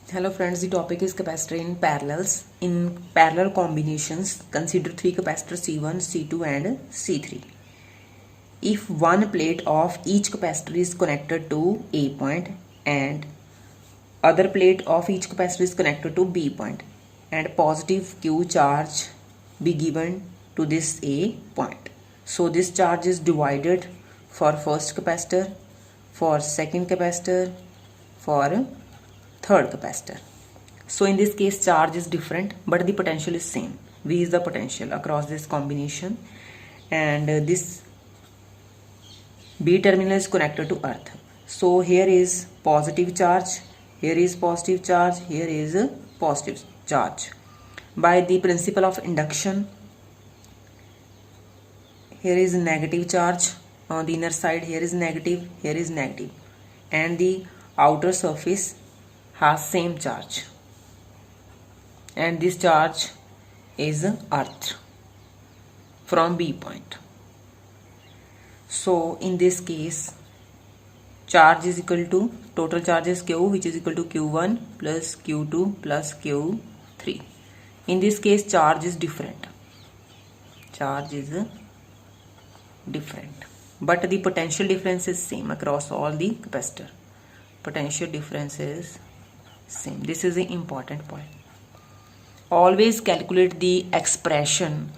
Hello friends, the topic is capacitor in parallels. In parallel combinations, consider three capacitors C1, C2 and C3. If one plate of each capacitor is connected to A point and other plate of each capacitor is connected to B point and positive Q charge be given to this A point. So this charge is divided for first capacitor, for second capacitor, for third capacitor. So in this case charge is different but the potential is same. V is the potential across this combination and this B terminal is connected to earth. So here is positive charge, here is positive charge, here is a positive charge. By the principle of induction, here is negative charge on the inner side, here is negative, and the outer surface has same charge, and this charge is earth from B point. So in this case charge is equal to total charge is Q, which is equal to Q1 plus Q2 plus Q3. In this case charge is different, but the potential difference is same across all the capacitor. Potential difference is same. This is the important point. Always calculate the expression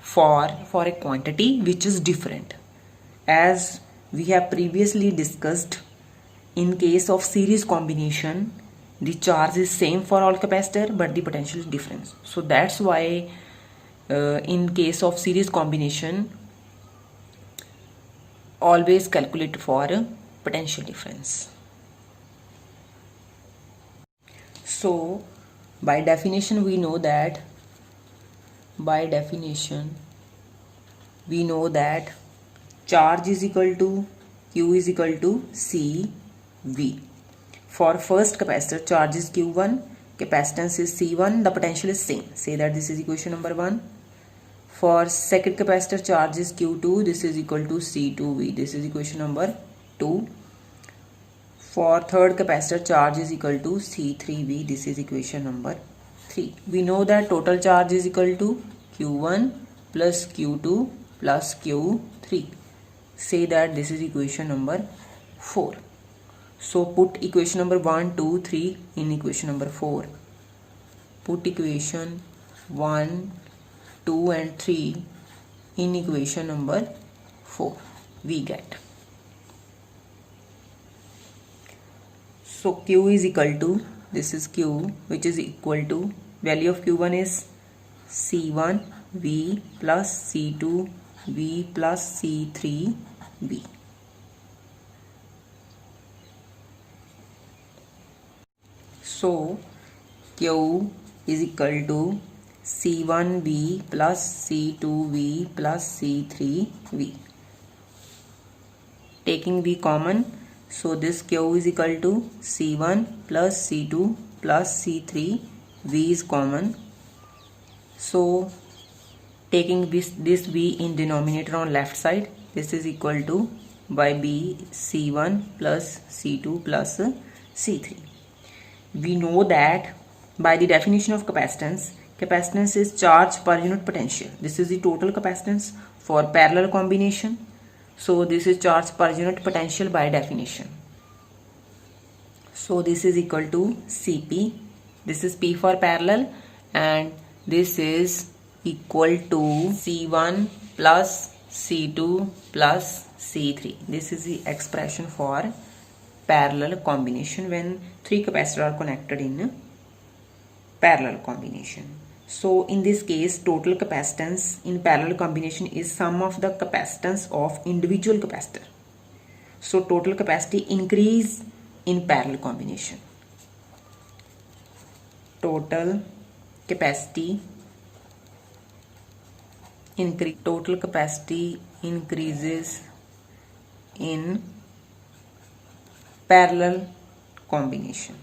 for a quantity which is different. As we have previously discussed, in case of series combination the charge is same for all capacitor but the potential is different. So that's why in case of series combination always calculate for potential difference. So by definition we know that charge is equal to Q is equal to CV. For first capacitor charge is Q1, capacitance is C1, the potential is same. Say that this is equation number 1. For second capacitor charge is Q2, this is equal to C2V, this is equation number 2. For third capacitor charge is equal to C3V, this is equation number 3. We know that total charge is equal to Q1 plus Q2 plus Q3. Say that this is equation number 4. So put equation number 1, 2, 3 in equation number 4. Put equation 1, 2 and 3 in equation number 4. We get. So Q is equal to, this is Q, which is equal to, value of Q1 is C1V plus C2V plus C3V. So Q is equal to C1V plus C2V plus C3V. Taking V common, so this Q is equal to C1 plus C2 plus C3, V is common. So taking this V in denominator on left side, this is equal to by B C1 plus C2 plus C3. We know that by the definition of capacitance, capacitance is charge per unit potential. This is the total capacitance for parallel combination. So this is charge per unit potential by definition. So this is equal to Cp. This is P for parallel and this is equal to C1 plus C2 plus C3. This is the expression for parallel combination when three capacitors are connected in parallel combination. So in this case total capacitance in parallel combination is sum of the capacitance of individual capacitor. So total capacity increase in parallel combination. Total capacity increases in parallel combination.